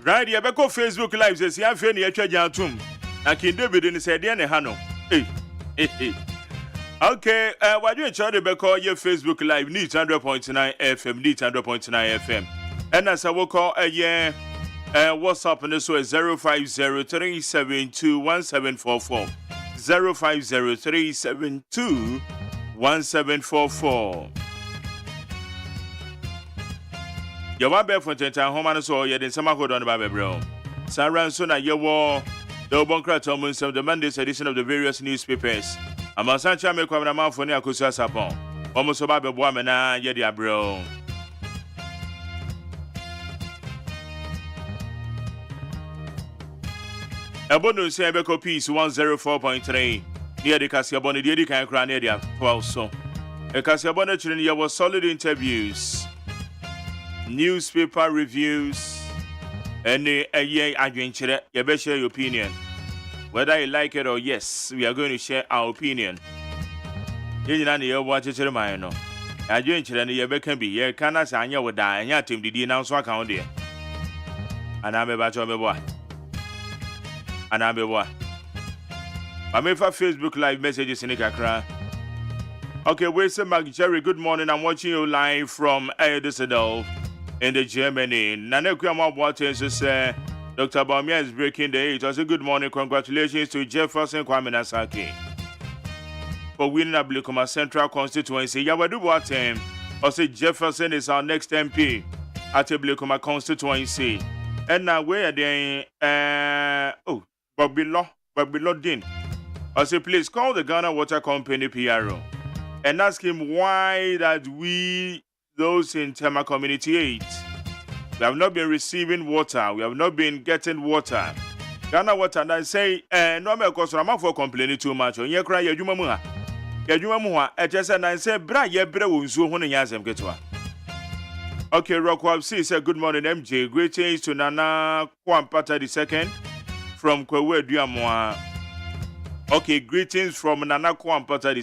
Right, you better go Facebook Live. Says, "You have any extra jantum?" And King David in said, "Diane Hano." Hey. Okay, why do you try to call your Facebook Live? Need 100.9 FM, need 100.9 FM. And as I will call a year, WhatsApp and this was 050-372-1744. 050-372-1744. Your one bed for 10 home and so you didn't somehow hold on about bro. Sarah and Sona, your war, the Boncrat of the Monday's edition of the various newspapers. I'm a Sancha make one amount for Niakusa Sapon. Almost about the woman, Yedia bro. A bonus Ebeco piece 104.3 near the Cassiaboni, the Edica and Cranadia 12 so. A Cassiabona Trinia was solid interviews. Newspaper reviews and a year adventure. You better share your opinion. Whether you like it or yes, we are going to share our opinion. You know, watch it to my no. Adventure and you can be here. Can I say you would die and your team did now so account there? And I'm about to be what? And I'm what? I'm in for Facebook Live messages in the Kakra. Okay, where's Mark Jerry? Good morning. I'm watching you live from Düsseldorf. In the Germany, Nana Kwama Waters say Dr. Baumia is breaking the age. Also, good morning. Congratulations to Jefferson Kwame Nasaki for winning a Blakoma Central constituency. Yawadu Watem. Also, Jefferson is our next MP at a Blakoma constituency. And now where they Bobby Law Din. Also, please call the Ghana Water Company PRO and ask him why that we those in Tema Community 8. We have not been receiving water. We have not been getting water. Ghana Water, and I say, no, because I'm for complaining too much. On your cry, you mamma. I just and I say, Bra, ye bre unzu when yazem getwa. Okay, Rockwell C said, good morning, MJ. Greetings to Nana Kwampata II from Kwewe Duamwa. Okay, greetings from Nana Kwampata II.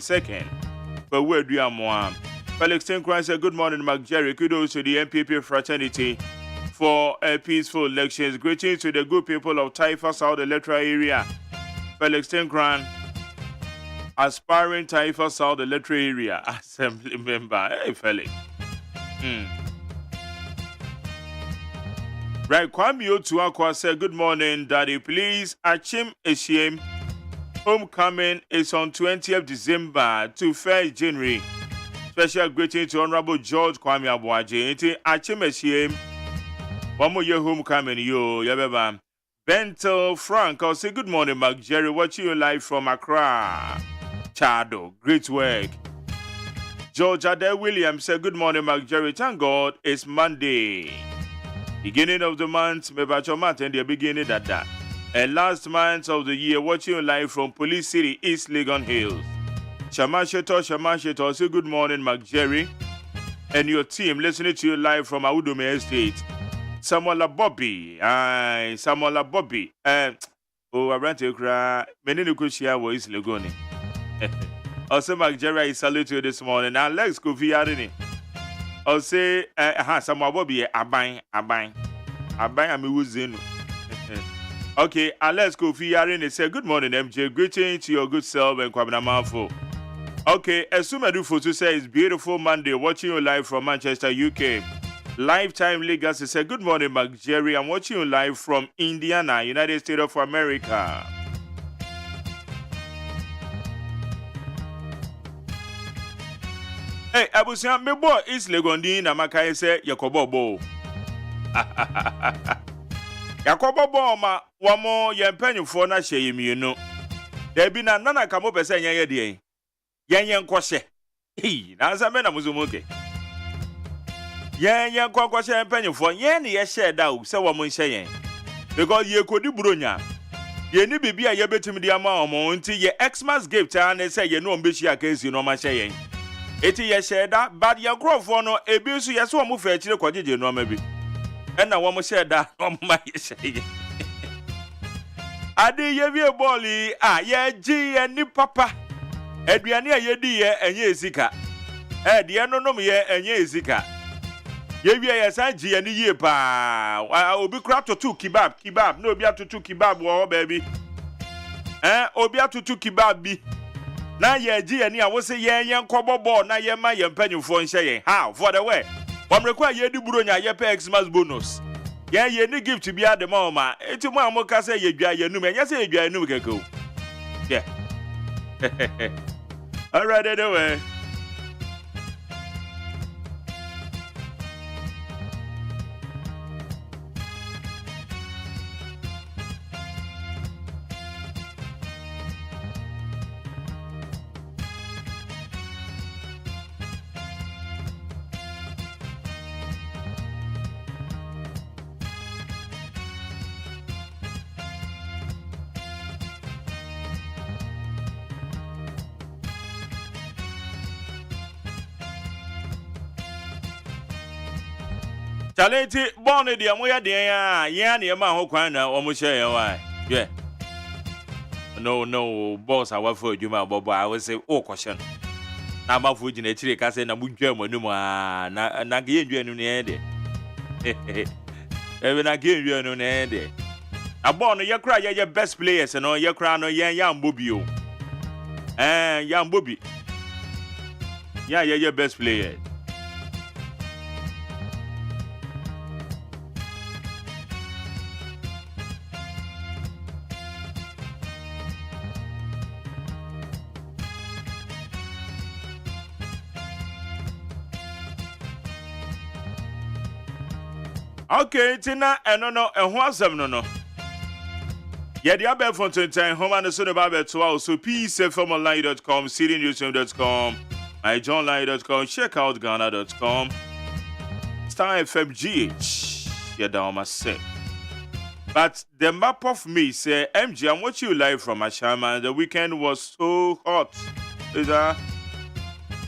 Kwewe Duamwa. Felix Tinkran said, good morning, Mark Jerry. Kudos to the MPP fraternity for peaceful elections. Greetings to the good people of Taifa South Electoral Area. Felix Tinkran, aspiring Taifa South Electoral Area Assembly member. Hey, Felix. Right, Kwame Otuakwa said, good morning, Daddy. Please, Achim Eshiem. Homecoming is on 20th December to 1st January. Special greeting to Honorable George Kwame Abuaje. Iti Achimeshiem. One more year homecoming, yo, Yabeba. Bentel Frank, I'll say good morning, Mark Jerry. Watching you live from Accra. Chado, great work. George Ade Williams said, good morning, Mark Jerry. Thank God it's Monday. Beginning of the month, Mebachomat and the beginning that. And last month of the year, watching you live from Police City, East Legon Hills. Shamasheto, say good morning, Mark Jerry, and your team listening to you live from Audume Estate. Samuela Bobby, Samuela Bobby, I ran to cry. Many Nukushia was Legoni. Also, Mark Jerry, I salute you this morning. Now, let's go via it. I'll say, Samuela Bobby, Abang, I'm using. Okay, let's go via it. Say good morning, MJ. Greeting to your good self and Kwabena Manfo. Okay, Asumadu Fotu says, beautiful Monday, watching you live from Manchester, UK. Lifetime Legacy says, good morning, Mark Jerry. I'm watching you live from Indiana, United States of America. Hey, Abusian, my boy is Legondin, Amakai say, Yakobo. Yakobo, ma, one more, Yampenny for na shame, you know. There be none come up and say, yeah, dear. Yan kwashe. Hey, na mena muzumuke. Yan kwashe empenyo for yen ye share da o se wo mo nhye because ye kodi buronya. Ye ni bibia ye betimi dia ma omo nti ye Xmas gift an say ye no ombechi akansi no ma hye yen. Eti ye share da but ye crofo no ebi so ye so mo fa akire kwajeje no ma bi. En na wo mo share da no ma ye share yen. Ade ye wie boli ye gi ye ni papa. Eduane a yedi ye enye ezika. De no nom ye enye ezika. Ye yes anji ani ye pa. Obi kra to kebab. No obi atutu kebab wo baby. Obi atutu kebab bi. Na ye ji ani a wo se ye nkobobo na ye ma ye mpanyufo nhye ye. How for the way. Wamrekwa ye di buronya ye pay Xmas bonus. Ye ni gift bi ade ma ma. Enti mo amoka se ye dwa ye num. Enye se ye dwa ye num keko. Yeah. All right anyway. Talenti born de amoya de ya na ma ho kwan na omo share why yeah no boss our for adwuma bobo I will say oh question na ma fu gina chire ka say na mudwa manum na ge ndwa nu ne de ebe na ge ndwa nu ne de abon ye kra ye best players no ye kra no ye mbobi o ya mbobi ya ye best players. Okay, tina no ho asem no. Ye dia be for 20 home and so about to also pcfmonline.com, cdnewsroom.com, myjohnline.com, check out ghana.com, Star FMGH. Yeah, down my say. But the map of me say MG, I'm watching you live from Ashama. The weekend was so hot. Is that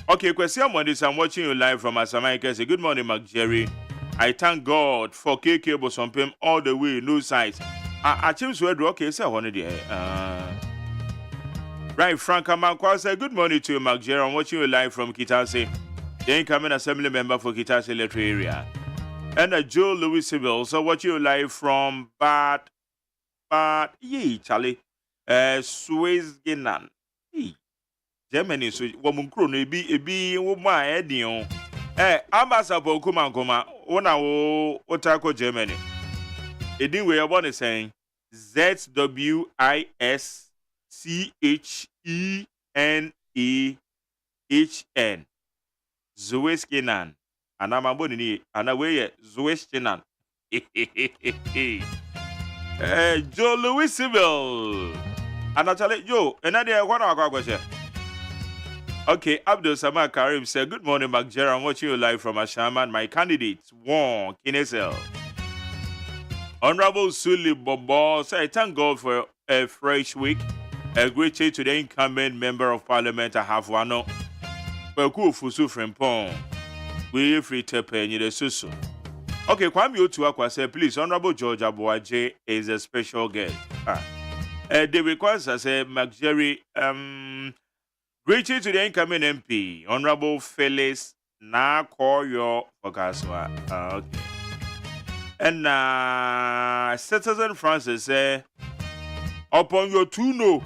okay? Question on this. I'm watching you live from Ashama. Say good morning, Mark Jerry. I thank God for KK Bosompem all the way, no size. I change to okay, say one day. Right, Frank Amankwa say good morning to you, Mark Jerry. I'm watching you live from Kitase. The incoming assembly member for Kitase electoral area. And Joe Louis Sibyl, so watching you live from Bad, Charlie, Swizgenan. Germany, so woman crew, be woman, Edion. Ambassador Kuma, Ona Otako Germany. A thing we are born is saying ZWISCHENEHN. Zueskinan. And I'm a bonny, and away Zueskinan. Joe Louis Civil. And I tell you, Joe, another one of our question. Okay, Abdul Samad Karim said, good morning, Mark Jerry. I'm watching you live from Ashaman. My candidate, Wong Kinesel. Honorable Suli Bobo said, I thank God for a fresh week. A great day to the incumbent member of Parliament. I have one. Peku Fusu Frempong. We free tepe ni de susu. Okay, Kwame Otuakwa said, please, Honorable George Abuaje is a special guest. The request, I said, Mark Jerry, greeting to the incoming MP, Honorable Felix Nakoyo Okaswa. Okay. And Citizen Francis said, upon your 2-0,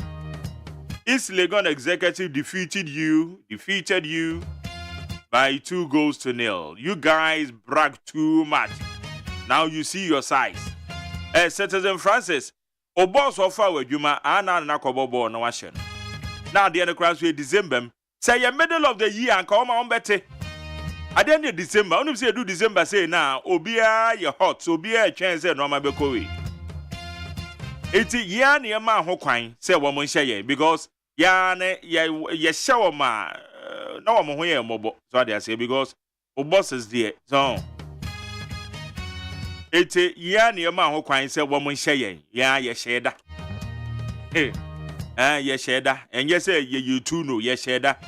East Legon Executive defeated you by 2-0. You guys brag too much. Now you see your size. Citizen Francis, Obos offer with Juma Anna Nakobobo no washin. Now the other class with December. Say your middle of the year and come on better. At the end of December, only say do December say now, Obia your hot, so be a chance and no my bekoe. It's ya near my hoquine, say woman share because ya shower ma no one here mobile. So I say because Obos is there. So it's ya near my hoquine, say woman share, ya share that. Hey. Yes, share that. And yes, you too know, yes, share that.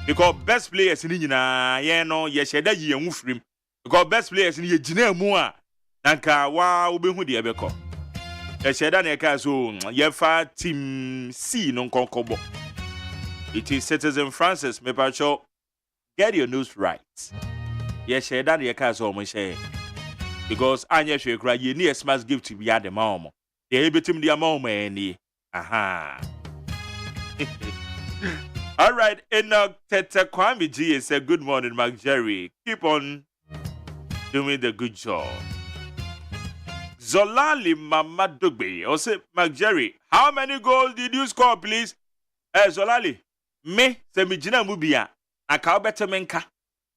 Because best players in India, yes, share that you move him. Because best players in Yajina Mua, Nanka, wow, be who the Abeko. Yes, share that, so, Yefa Team C non concobo. It is Citizen Francis, me pacho, get your news right. Yes, share that your cars almost share. Because Anya share cry, you need a smash gift to be at the mom. The able to the mom, any. Aha. All right, Enoch Teta Kwame G said, good morning, Mark Jerry. Keep on doing the good job. Zolali Mama Dugbe, or say, Mark Jerry, how many goals did you score, please? Zolali, me, Semijina Mubia, a cow better menka.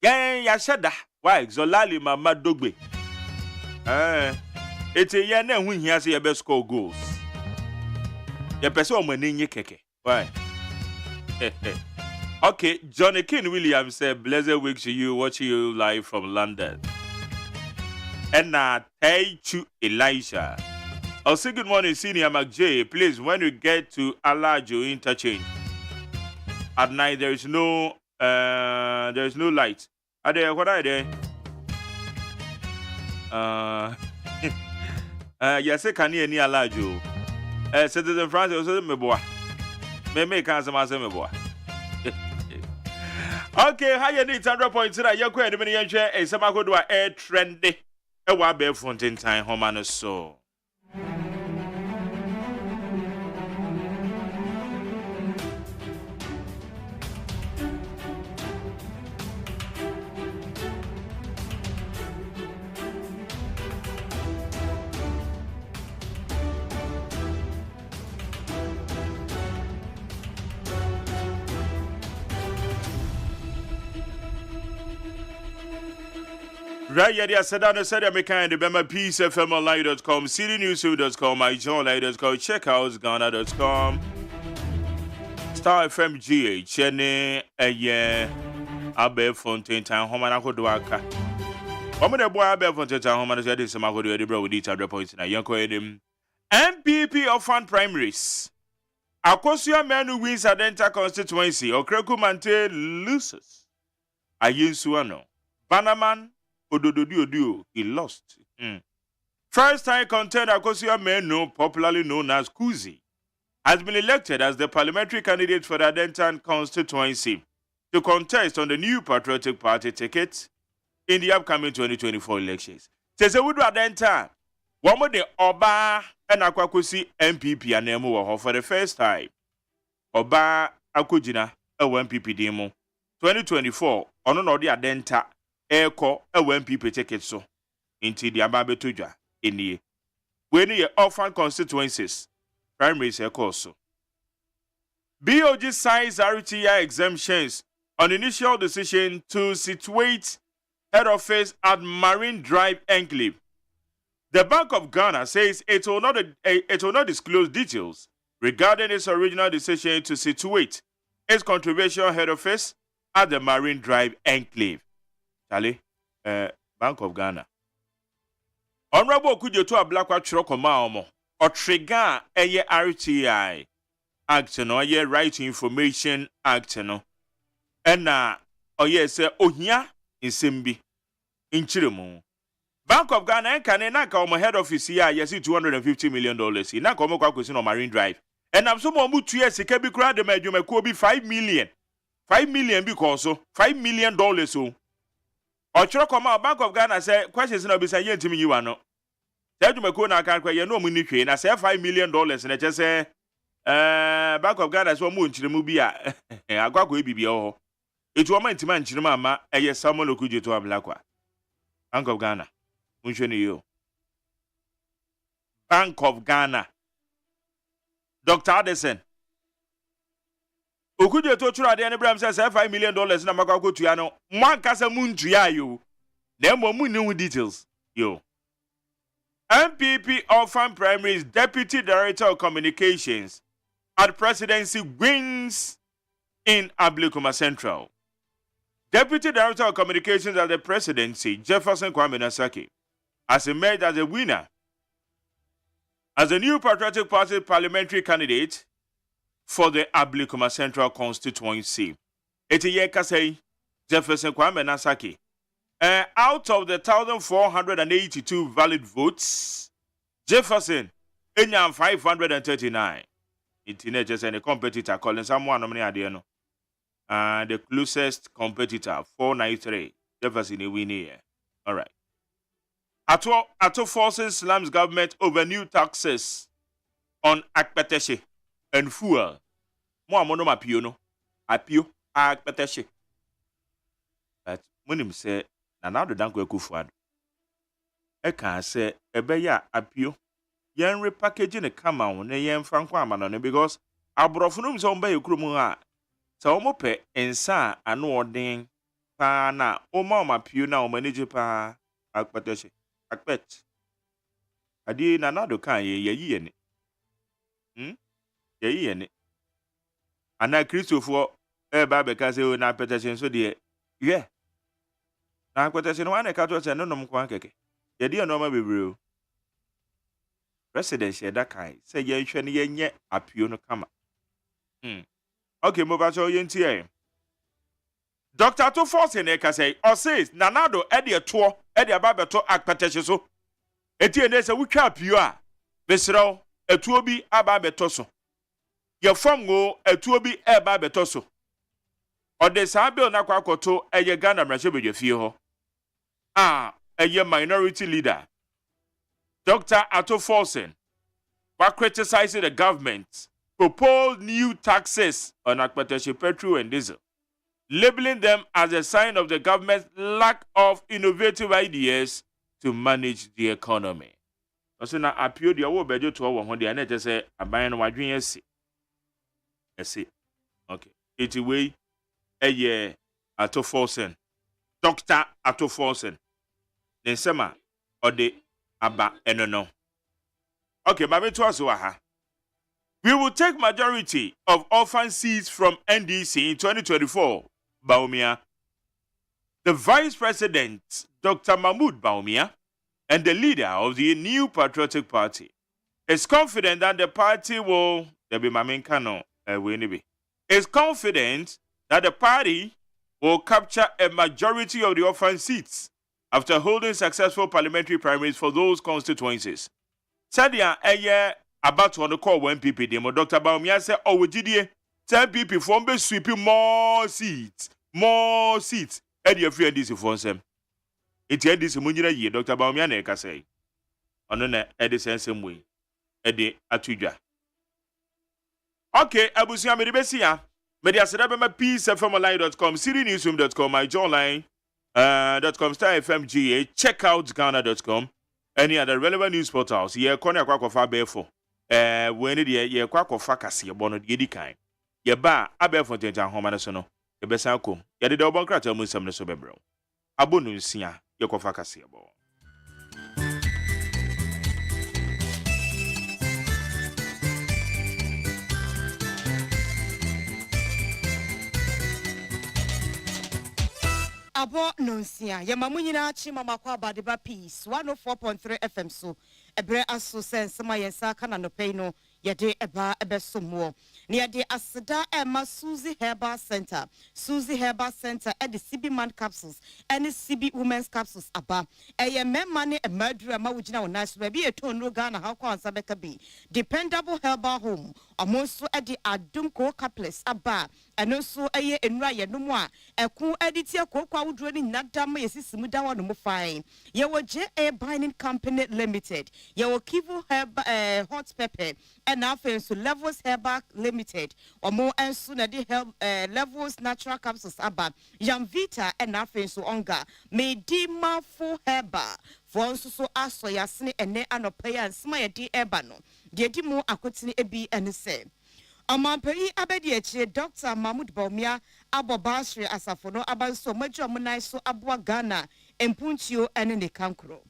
Yeah, said that. Why, Zolali Mama Dugbe? It's a yana when he has your best score goals. Your person when in your keke. Why? Okay, Johnny King Williams said, blessed week to you, watching you live from London. And now, thank you, Elijah. I'll say good morning, Senior McJ. Please, when you get to Alajo interchange, at night there is no light. Are there? What are they? Yes, I can hear any Alajo. Citizen France, me boy. Me can't say me boy. Okay, how you need 100 points today? You're quite a minute, share a Samako do a trendy. A wabe fountain time, home so. Right, yeah, I said, I'm kind of peacefmonline.com, citynewsroom.com, myjournal.com, checkoutsghana.com, Star FM GH, Abe Fontaine Town, Homanaco Duaka. One of the boy Abe Fontaine Town, Homanaco, I did some of the bro with each other points in a young coedim. MPP of Fan Primaries. Akosia man who wins Adenta constituency, Okrekumante loses. Ayinsuano. Banaman. Odododio, he lost. First time contender Akosia Menu, popularly known as Kuzi, has been elected as the parliamentary candidate for the Adentan constituency to contest on the new Patriotic Party ticket in the upcoming 2024 elections. Says a wood Adenta, one more the Oba and Akwakusi MPP and Nemo for the first time. Oba Akujina, a MPP demo. 2024, on the Adenta. Eko MPP ticket so into the Ababe Tuja in the when you orphan constituencies, primaries so. BOG signs RTI exemptions on initial decision to situate head office at Marine Drive Enclave. The Bank of Ghana says it will not disclose details regarding its original decision to situate its controversial head office at the Marine Drive Enclave. Charlie, Bank of Ghana. Honorable Kujeto Ablakwa Chirokoma Omo, or trigger a RTI Act no, a Right to Information Act no, and yes, Ohia in Simbi in Chirimu. Bank of Ghana can enaka head office here, yes, $250 million. In a common question on Marine Drive. And I'm so more 2 years, it can be crowded, you may be 5 million. 5 million because so $5 million so. Ochiro koma Bank of Ghana say questions no be say yentimi you ano. Say you meko na kan kwa ye no mu ni hwe na say $5 million na che say Bank of Ghana so mu nchiremu bi a agwagwa ebibia ho. Etu o ma ntima nchiremu ama eye Samuel Okujeto Ablakwa. Bank of Ghana. Unhwe ni yo. Bank of Ghana. Dr. Addison. Okujeto chura de Abraham says $5 million na makwa tu ya no mwankasa muntu ya yo na mo mu ni details yo. MPP of Fan Primaries Deputy Director of Communications at Presidency wins in Ablekuma Central. Deputy Director of Communications at the Presidency Jefferson Kwame Nasaki has emerged as a winner as the new Patriotic Party parliamentary candidate for the Ablekuma Central constituency. Etiyeka say Jefferson Kwame Nasaki. Out of the 1,482 valid votes, Jefferson enyam 539. Teenagers and a competitor calling someone no. The closest competitor 493. Jefferson Ewini. All right. Ato forces slams government over new taxes on akpeteshe and fuel. Mo amono mapio no. Apio akpeteshe. But munim say na now the danko ekufuado. E kan say ebeya apio. Yen repackaging the kama on ne yen franco amano ne because abrofunum so mba yekrumu a. Sa omo pe ensa ano odin pa na oma mapio na o manage pa akpeteshe. Akpet. Adi na now the kan ye ne. Ye ne. Ana Christopher ba beka say na akpeteshe so de ye. Na akpeteshe no wana ka to say no nom kwa keke. Ye de no ma bebre. President Sheda Kai say ye hwe ne ye apio no kama. Okay, move on to yentie. Dr. To force ne ka say or says nanado e de to e de aba beto akpeteshe so. Etie ne say wutwa apio a besrew etuo bi aba beto so. Ye fam go etuo bi e ba beto so. Ode sa bill na kwa akoto eye Ghana mrahye bedwafie ho. Eye minority leader Dr. Ato Forsen, while criticizing the government, proposed new taxes on akpeteshe petrol and diesel, labeling them as a sign of the government's lack of innovative ideas to manage the economy. So now appeal the award budget to our Honda and it say a buy and wadwin yes. Okay. It's a way a year Ato Forsen. Dr. Ato Forsen. Then sema or the Aba enono. Okay, mame to us waha. We will take majority of orphan seats from NDC in 2024, Baumia. The Vice President, Dr. Mahmoud Baumia, and the leader of the New Patriotic Party, is confident that the party will is confident that the party will capture a majority of the orphan seats after holding successful parliamentary primaries for those constituencies. Sadia eye about to call one PP demo. Dr. Baumia said, "Oh, we did 10 PP from be sweeping more seats. Eddie free and this for them. It's Eddie Munira ye, Dr. Baumia neka say. On Eddie same way. Eddie Atuja. Okay, Abusia Medibesia. Media Sedabema Peace from online.com, citynewsroom.com, my jawline. .com /FMGA, checkoutghana.com, any other relevant news portals. Ye corner quack before. When it ye quack of facasi, bonnet yedi kind. Ye ba, abe for Tentan Homanasono, ye besanko, ye the double crater musam the sobebro. Abununsia, ye quafacasi. Abo nonsia ye mamunyina chi mama kwa badeba peace 104.3 FM so ebre aso sense ma yensa kana no pay no ye de eba ebesomo ne ye de aseda ema Suzy Herbal Center e de CB man capsules and CB women's capsules aba eye memma ne emadura ma wugina wona so ba bi eton no Ghana ha kwa ansa beka bi dependable herbal home omonso e de adum ko capsules aba eno so eye enura ye no mu a eku editie kokwa wuduro ni nadam yesisimu da wono mu fine ye wo JA Binding Company Limited ye wo Kivu Herbal hot pepper and afen so Levels Herbal Limited omo enso na de Levels natural capsules aba Yamvita and afen so onga medima fo herbal for so aso yasne ene anopeya nsma ye di eba no de di mu akotini ebi ene se Amamperi abedi eche Dr. Mahmoud Baumia abobasre asafono abanso majo munai so abwa Ghana empuntio ene ne kankro.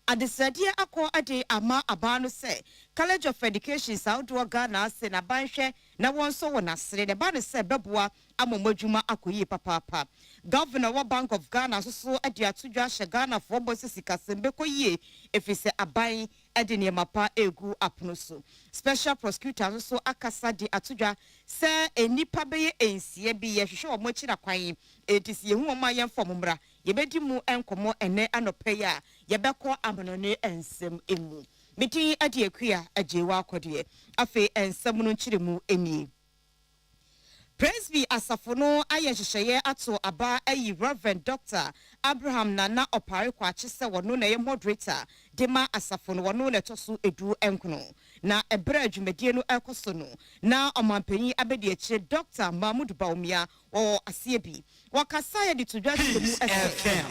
Adesadia akọ ade ama abano se College of Education Southwest Ghana se na banhwe na wonso wona sere de ba ne se beboa amomodwuma akoyi papapa. Governor wa Bank of Ghana so ade atudwa hye Ghana for bosi sikasembe koyie efise aban ade ne mapa egu apono so. Special prosecutor so akasa de atudwa se enipa beye ensie bi ye hwehwe omo kira kwan etisi yehu omo ayen fomumra yebedi mu enkomo ene anopeya yebekọ amanone ensem emu miti ade akua ajewa akode afi ensem no nkire mu eni Presby Asafono ayehyehyeye ato aba ayi Reverend Dr. Abraham Nana Opare kwachi se wono na ye moderator dema Asafono wono na toso edu enkono na ebra adwumadie no ekoso no na omampanyi abedi eche Dr. Mahmoud Baumia o asie bi wakasa ye ditudwa mu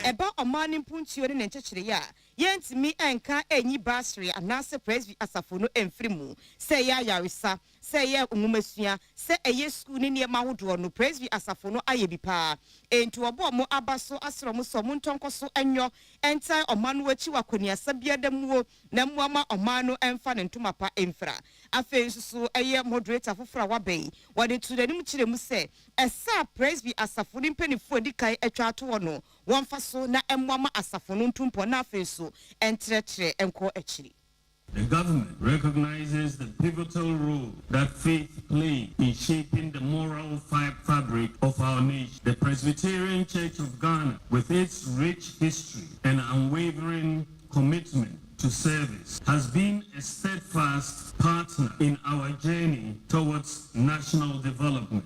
eba omani mpuntuo ne nchechire ya yentimi enka enyi basri anase Presby Asafono emfirimu se ya yarisa se ye umumasua se eye school ni ne mahodo no Presby Asafono ayebi pa enti obo mo abaso asro so mo ntonkoso enyo entai omanu achi wakoniasa biadamuo na muama omanu emfa ne ntoma pa emfra afen susu eye moderator fofora wabai wade tudanim kire mu se esa Presby Asafono mpenifo dikai atwa ato no wonfa so na emwama Asafono ntumpo na afen so entretre enko achiri. The government recognizes the pivotal role that faith plays in shaping the moral fabric of our nation. The Presbyterian Church of Ghana, with its rich history and unwavering commitment to service, has been a steadfast partner in our journey towards national development.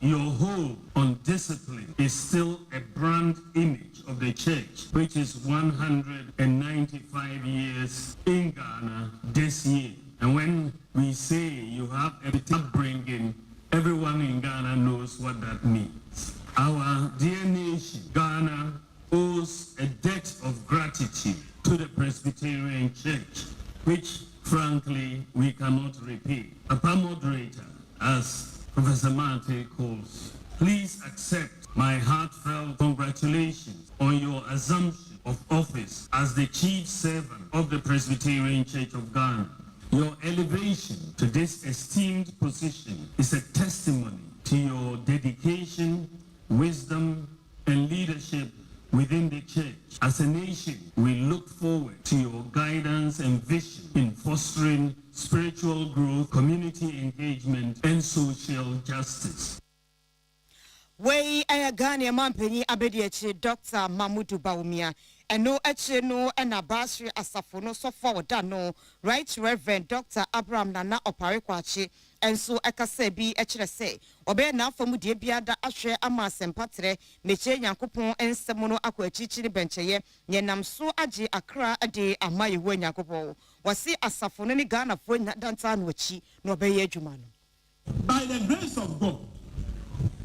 Your hold on discipline is still a brand image of the church, which is 195 years in Ghana this year. And when we say you have a upbringing, everyone in Ghana knows what that means. Our dear nation, Ghana, owes a debt of gratitude to the Presbyterian Church, which frankly we cannot repay. Upper moderator, as Professor MONTIE calls, please accept my heartfelt congratulations on your assumption of office as the chief servant of the Presbyterian Church of Ghana. Your elevation to this esteemed position is a testimony to your dedication, wisdom, and leadership within the church. As a nation, we look forward to your guidance and vision in fostering spiritual growth, community engagement, and social justice. Wey ayagani amampenyi abediechi Dr. Mahmoud Baumia eno eche no ena basri Asafono so forward no Right Reverend Dr. Abraham Nana Opare kwachi enso ekase bi echere se obe na afamu die biada ahwe ama asempatre meche Nyankopon ensem no akwachichiri bencheye nyenam so age akra ade amaye hu Nyankopon wasi Asafono ni Ghana fo danta no achi no obeye adwuma no. By the grace of God,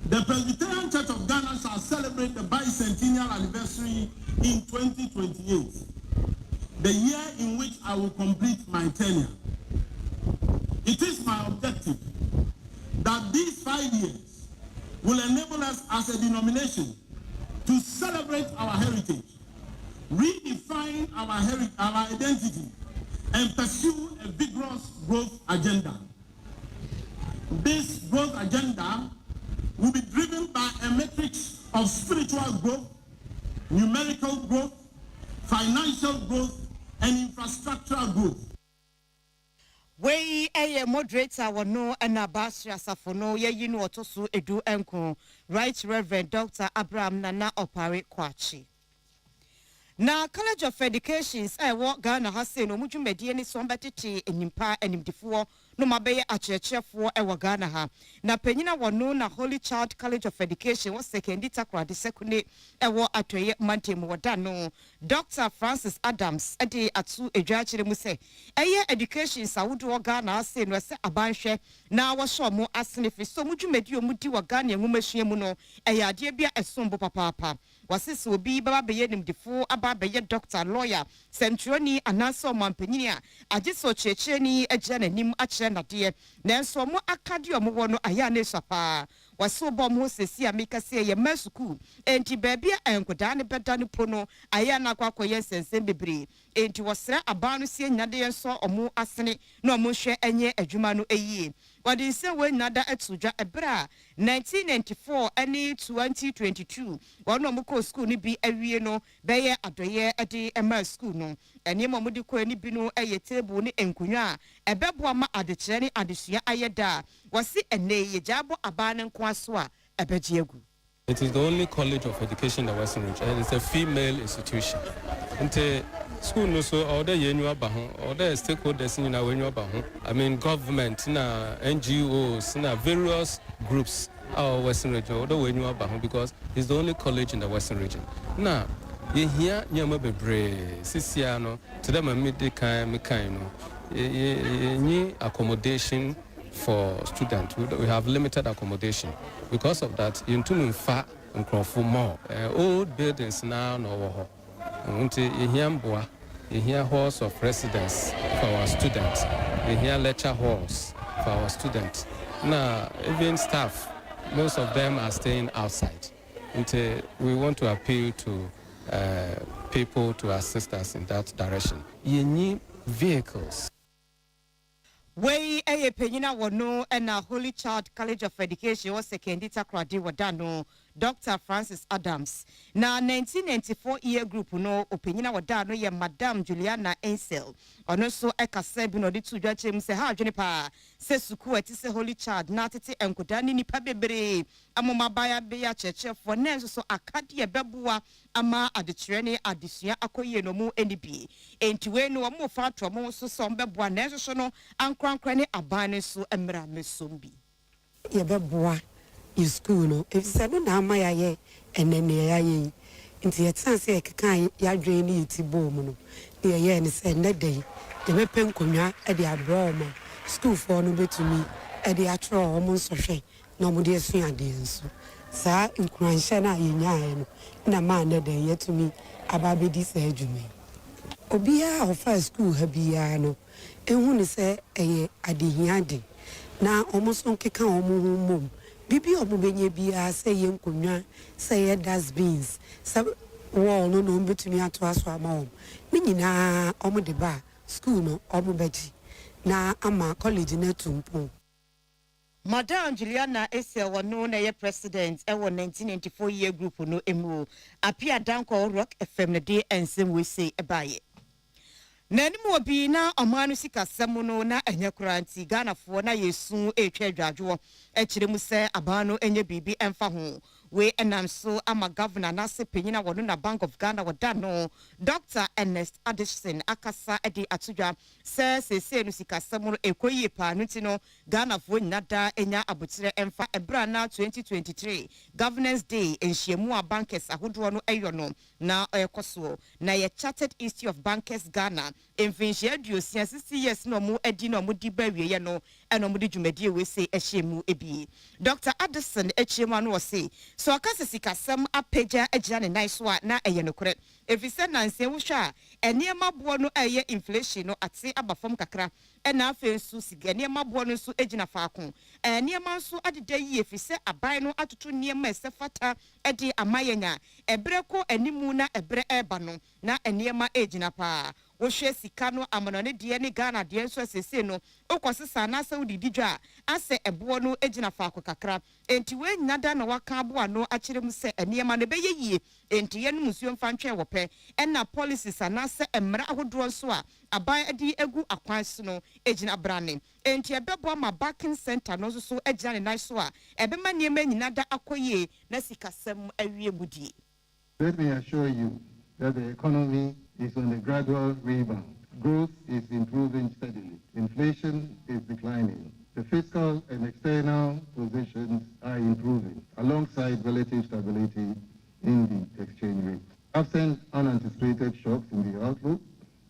the Presbyterian Church of Ghana shall celebrate the bicentennial anniversary in 2028, the year in which I will complete my tenure. It is my objective that these 5 years will enable us as a denomination to celebrate our heritage, redefine our identity, and pursue a vigorous growth agenda. This growth agenda will be driven by a matrix of spiritual growth, numerical growth, financial growth, and infrastructural growth. Wey eye moderator wono na basri Asafono ye yinu otosu edu enko Right Reverend Dr. Abraham Nana Opare kwachi. Na College of Educations wo Ghana hase no mudwumedie ni so mbetete enimpa enimdifuo no mabeye akyerɛkyerɛfoɔ ɛwɔ Ghana ha na panyina wɔno na Holy Child College of Education wɔ second takrade sekune ɛwɔ atoye MONTIE mu wɔda no Dr. Francis Adams ɛde atu edwakyere mu sɛ ɛyɛ education sawodo Ghana hase no sɛ abanhwɛ na wɔhwɛ mo asenefi so mudwumedie mu di wɔ Ghana nwumasua mu no ɛyɛ ade bia ɛsombo papaapa wasisi obi baba beye nimdifo aba beye doctor lawyer sentroni anaso mampanyini a agiso checheni agya nanim akyerɛ nade nanso mo akade omo wɔ no aya na esapa wasi obom ho sesi amika se ye masuku enti baabia enkoda ne beda ne pono aya na kwakoye sensem bebre enti wɔsrɛ abanu sie nyade yenso omo asene na omo hwɛ enye adwuma no eyie wadi se we nada etudwa ebra 1994 ani 2022 wɔn omo ko school ni bi awie no bɛyɛ adoye ade ema school no eni mo di ko ani bi no eye table ne enkunwa a ɛbɛboa ma adekyerɛ ne adesua ayeda wasi ene ye jabo abane nko aso a ɛbɛgye agu. It is the only college of education in the Western region, and it's a female institution. Nte school no so order yenu abaho, order stakeholders in our yenu abaho. I mean government, na NGOs, na various groups our Western region, although we knew about him because it's the only college in the Western region. Now, here, Sisiano, to them, accommodation for students. We have limited accommodation. Because of that, you need far and for more. Old buildings now, no. Here halls of residence for our students. Here lecture halls for our students. Now, even staff, most of them are staying outside. And we want to appeal to people to assist us in that direction. You need vehicles. Way a penina wono and a Holy Child College of Education was second Takradi Wadano, Dr. Francis Adams. Now 1994 year group no opinion wadano ya Madam Juliana Ansel. Ono so eka sebi no di tuja chem se ha junipa se suku eti se Holy Child na tete enkudani ni pabebere amoma baya beya cheche for nenso so akadi ya bebuwa ama aditrene adisua akoye no mu enibi. Entiwe no amu fatwa mo so sombebuwa nenso so no ankrankrane abane so emra mesombi. Ye bebuwa in school no if said no ma ya and then ya ye into your chance e kan ya dwen ni ti bom no ye ni say na day the me pen konwa e de abro ma school for no betumi e de atro o mo so hwe na mo de asu ade nso sa nkuransha na ye nya no na ma na de yetumi aba be di sa adwuma obi a ofa school ha bia no ehun ni say eye adehia de na almost on keka o mo mum bibi omubenye bia say yenkonwa say dustbins say wall no no betumi ato aso ama ni nyina omo de ba school no omo beji na ama college na tumpo. Madam Juliana Ansel wano na ye president ewo 1994 year group no emu apia danko Rock FM na de ensem we say ebaye. Nanimu obi na omanu sika semuno na enye kuranti Ghana fo na yesu etwa adwadwo ekire mu se abano enye bibi emfa ho we enam so ama governor na se penyina wono na Bank of Ghana wodano Dr. Ernest Addison akasa edi atudwa se no sika semuno ekoyi pa nutino Ghana fo nyada enya abotire emfa ebra na 2023 Governance Day enhyiemu a bankers ahodo no eyono na ekoso na ye Chartered Institute of Bankers Ghana Enfinchia duosia 60 years no mu edi no mu di bawie no eno mu di dwumadi we se ehyemu ebi. Dr. Addison echiema no say so akase sikasem apeja agina ne nice wa na eye no kore efise nanse wo hwa eniema bo no eye inflation no ate abafom kakra ena afensu siga eniema bo no so agina faako eniema nso adeda yi efise aban no atoto niema esefata edi amayenya ebreko animu na ebre eba no na eniema agina pa wohwe sika no amanone de ne Ghana de nso asese no okosesa na asa wudi didwa ase ebo no agina faako kakra enti we nyada na waka abo ano akire mu se eniema ne beye yie enti ye no musuo mfa ntwe wope ena policies anase emra ahodo nso a aban adi egu akwanso no agina brane enti ebebo ma backing center no so agina ne nice a ebema niema nyinada akoye na sikasem awie mudi. Let me assure you that the economy is on a gradual rebound. Growth is improving steadily. Inflation is declining. The fiscal and external positions are improving, alongside relative stability in the exchange rate. Absent unanticipated shocks in the outlook,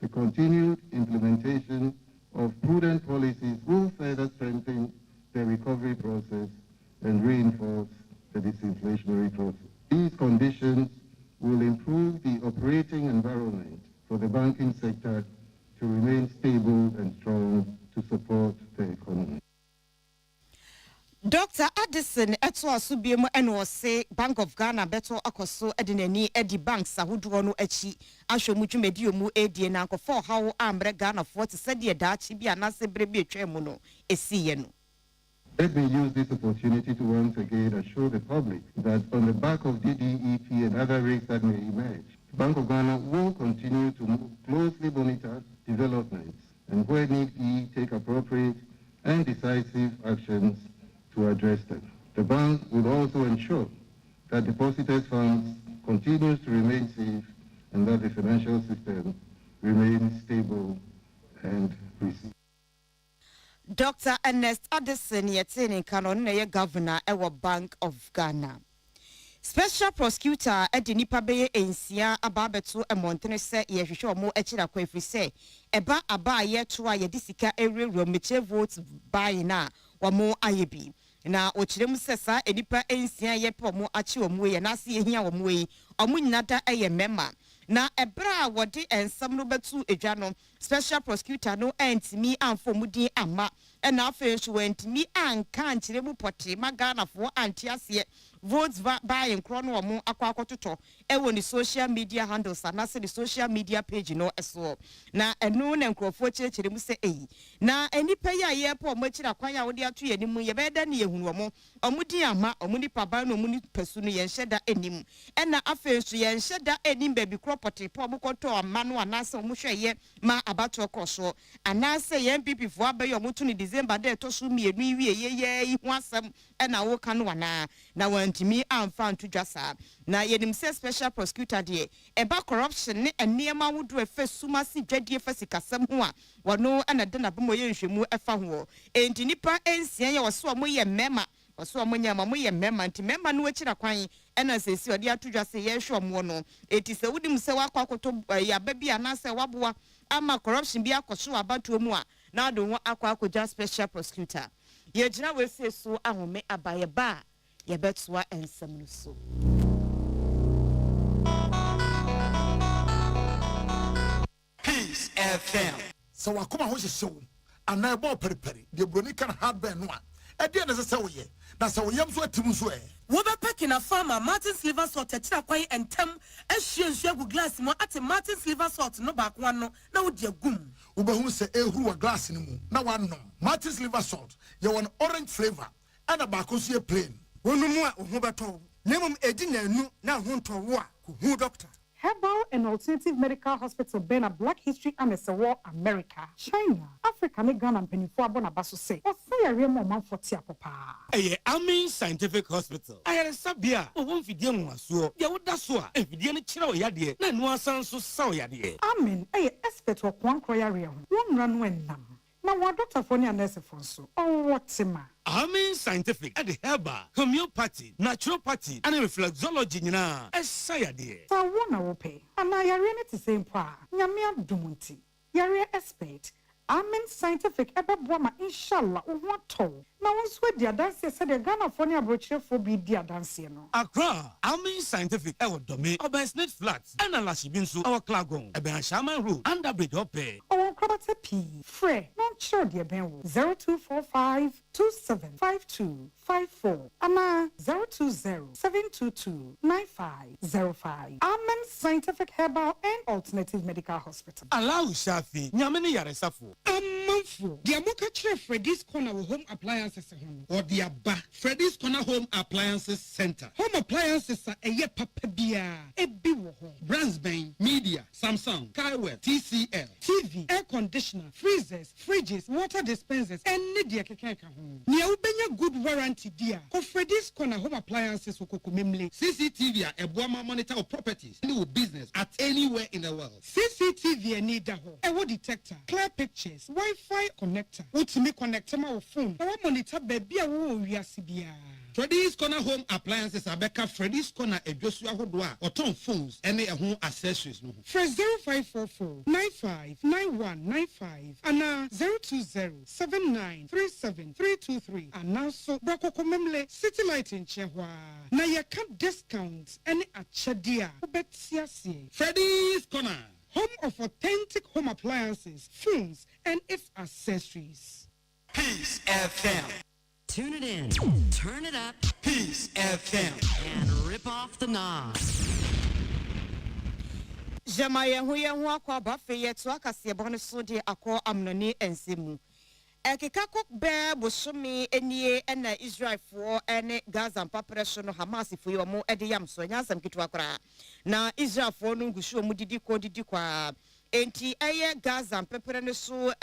the continued implementation of prudent policies will further strengthen the recovery process and reinforce the disinflationary process. These conditions will improve the operating environment for the banking sector to remain stable and strong to support the economy. Dr. Addison eto asubiemu eno say Bank of Ghana beto akoso edinani edi banks ahodo no achi ahwemu dwumedi mu edie na nkofo hawo ambre Ghana for te sede daachi bia na se brebe etwemu no esiye no. Let me use this opportunity to once again assure the public that on the back of DDEP and other risks that may emerge, the Bank of Ghana will continue to closely monitor developments and where need be take appropriate and decisive actions to address them. The bank will also ensure that depositors' funds continues to remain safe and that the financial system remains stable and resilient. Dr. Ernest Addison yetini kanon na ye governor ewa Bank of Ghana. Special prosecutor edi nipa beye ensia ababeto emontene se ye hwehwe omo akira kwa efri se eba aba ye to a ye disika ewrewro meche vote buy na wamo ayebi na ochirem sesa enipa ensia ye pe omo achi omo ye na se ye hia omo yi omo nyinada eye mema na ebra wodi ensam no betu edwa no special prosecutor no antimi amfo mudin ama na afa so antimi anka ankyere mu pote magana fo antiase votes by nkro no omo akwakototo ewo ni social media handles anase the social media page no eso na enu na nkrofo kyerkyere mu se eyi na enipa ya ye po omo kyira kwan ya wodi ato yenimu ye beda na yehunu omo din ama omo ni paba no omo ni pesu no ye nhyeda enim na afa so ye nhyeda enim baby property po omo koto ama no anase omo hweye ma abato koso anase ye MPP fo abaye omo to ni December de to so mienu iwie ye hu asem na wo kan wana na wantimi amfa nto dwasa na yenim se special prosecutor de eba corruption ne eniema wodo efa suma si dwadie fa sikasam ho a wono na de na bemo ye nhwemu efa ho enti nipa ensia ye wo so omo ye mema so omo nyama mo ye mema nti mema no akira kwan na sesi odi atodwasa ye hwe omo no eti se wodim se wakwakoto ya babi anase waboa ama corruption bi akoso abato mu a na do ho akwakoja special prosecutor ye gina we se so ahome abaye ba ye betwa ensam no so Peace FM so wakoma ho hyehyɛ ana ebo periperi de broni kan hardware no a ɛde na sɛ woyɛ na sɛ woyam so atim so wo be packing a farmer Martin Silver Salt tira kwai entem ehwie nsu agu glass mo ate Martin Silver Salt no ba ko no na wo de agum wo be hu sɛ ehuru wa glass no mu na wanom Martin Silver Salt ye won orange flavor ana ba ko so ye plain wonumu a ho beto nemum edi nanu na ho ntowo a ko hu doctor. Herbal and Alternative Medical Hospital been a Black History and a War America, China, Africa, Ghana, and Penifua Bonabasso say, or say a real moment for Tia Papa. Amen Scientific Hospital. I had a sabia, or one video was so, ya would that's so, if you didn't chill yadi, then one sounds so sour yadi. Amen, a expert of one croyaria, one run when nam. Now, what Doctor Fonny and Nurse Fonso, oh, what's a man? Amen Scientific at the herbal, homeopathy, naturopathy, and reflexology, as say, dear. So, one I will pay, and I arena the same pa, Yamia Dumunti, Yarea expert. Amen Scientific ebe boama inshallah what to na won so dia dance said the Ghana for ne abrochire for bi dia dance no Accra Amen Scientific e wodomi Obersnet Flats and Alashibinsu our Klagon ebe Shaman Road under bridge ope o kwabate p free non sure dia ben wo 0245 275254 ama 020-722-9505 Amen Scientific Herbal and Alternative Medical Hospital Allow Shafi nyamene yaresafo Amanfo dia moka kire Freddy's Corner home appliances ho or dia ba Freddy's Corner Home Appliances Center. Home appliances a eye papa bia ebi wo ho Brands Ben, Media, Samsung, Kaiwell, TCL, TV, air conditioner, freezers, fridges, water dispensers, and media keke ka ho. Nia ubenya good warranty dia. Ko Freddy's Corner Home Appliances okokomemle. CCTV a boama monitor of properties any business at anywhere in the world. CCTV any da ho. Ewo detector, clear pictures, Wi-Fi connector. Utimi connect ma wo phone. Ewo monitor baby a wo wiase bia. Freddy's Corner Home Appliances Abeka Freddy's Corner Ejosu ahodo a oton phones any ho accessories no. Fresh 0544-959195 and 020-7937-323 and now so Brakokomemle City Light in Chehwa. Na ya can discounts any achadia. Ubetiasi. Freddy's Corner. Home of authentic home appliances, phones, and its accessories. Peace FM. Tune it in, turn it up, Peace FM, and rip off the knobs. Jamaye huye huwa kwa bafe yetu akasiye bwana sudi ako amnoni ensimu. Ekika kok be busumi enye ena Israel for ene Gaza mpapresho no Hamas for yo mo edi yamso nyasam kitu akora. Na Israel for no ngushu mu didi kwa enti eye Gaza mpepere no so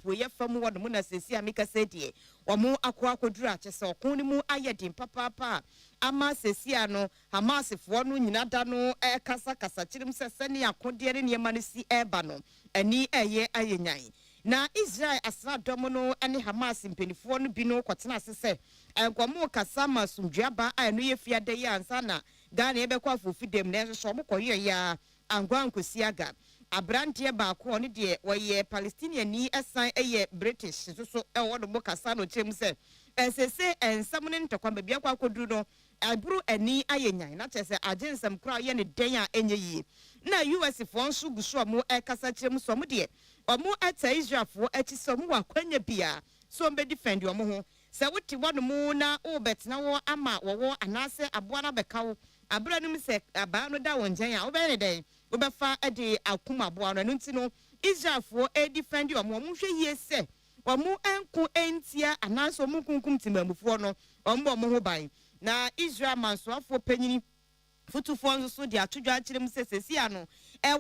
poye famu wo no na sesi amika sedie omo akwa kodura kyese okon ni mu ayedin papa ama sesi ano Hamas fo no nyina da no kasa kirim sese ne akode ne yema no si eba no ani eye ayenyan na Israel asra dom no ane Hamas mpenifo no bi no kwatena sese enkomo kasama sumdwaba a no ye fiade ye ansa na Ghana ebekwa afofidem na so mokoye ya angwan kosiaga abrante baako oni de woye Palestinian ni esan eye British so ewo no kasa no chem se ensese ensam ne ntokwa ba bia kwa koduru no aburu ani ayenyan na chese agensam kra ye ne den a enye yi na US fo nso guso mo ekasa chem so mo de omo ata Israel fo achi so mo wakwanya bia so mbe defend omo ho se wote wono mu na o betna wo ama wo anase aboa na beka wo abra no se aba no da won gyan a wo be ne den wo be fa ade akuma aboa no nti no Israel fo e defend omo hwe yie se omo enku entia anase omo kunkum timamufo no omo ho ban na Israel mansoafo panyini futufo nso so de atodwa akire mu sesesi ano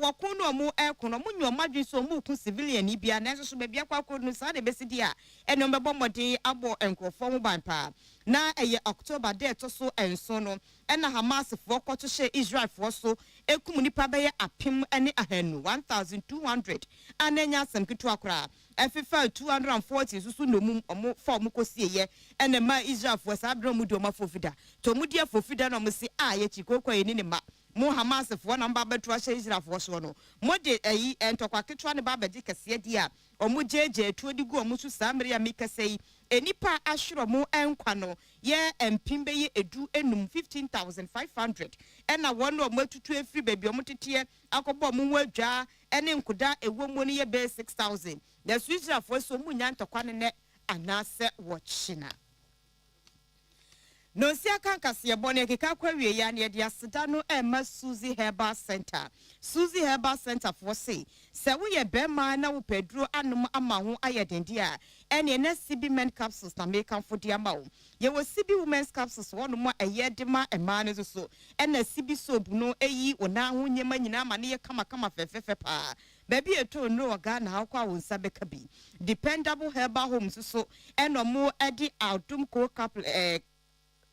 wakon no mu ekono mu nyo madwen so mu ku civilian ni bia na so be bia kwakọ no sa de besidi a eno mbebo mode abo enkrofo mu ban pa na October de to so enso no na Hamas fo kwoto hye Israel fo so ekum nipa be apim ne ahanu 1200 ananya asem kitu akra efifa 240 susu no mu omo form kosie ye ene ma Israel fo sa abro mu do ma fofida to mu dia fofida no mo si ye chikoko ye ni ma mo Hamas fo na mba beto ahye Israel fo so no mo de entokwa ketwa ne ba bedi kase di a omo jeje etu odigu omo su samre ya mikasei enipa ahwero mo enkwa no ye empimbe ye edu enum 15500 ena wono omo atutu efri baby omo tete akobo omo wadwa ene nkoda ewo mo ne ye be 6000 the Israel fo so mu nya ntokwa ne anase watchina no sia kan kase bone keka kwawie ya ne de aseda no ema Suzy Herbal Center for say wo ye bema na wo pedro anom ama ho ayedendi a ene na CB men capsules na make am for dia ma wo ye wo CB women's capsules wono mo ayedema ema ne so ene CB soap no eyi ona ho nyema nyina ma ne ye kama fefefe pa baby eto no oga na akwa wo nsa beka bi dependable herbal homes so eno mo edi autumn co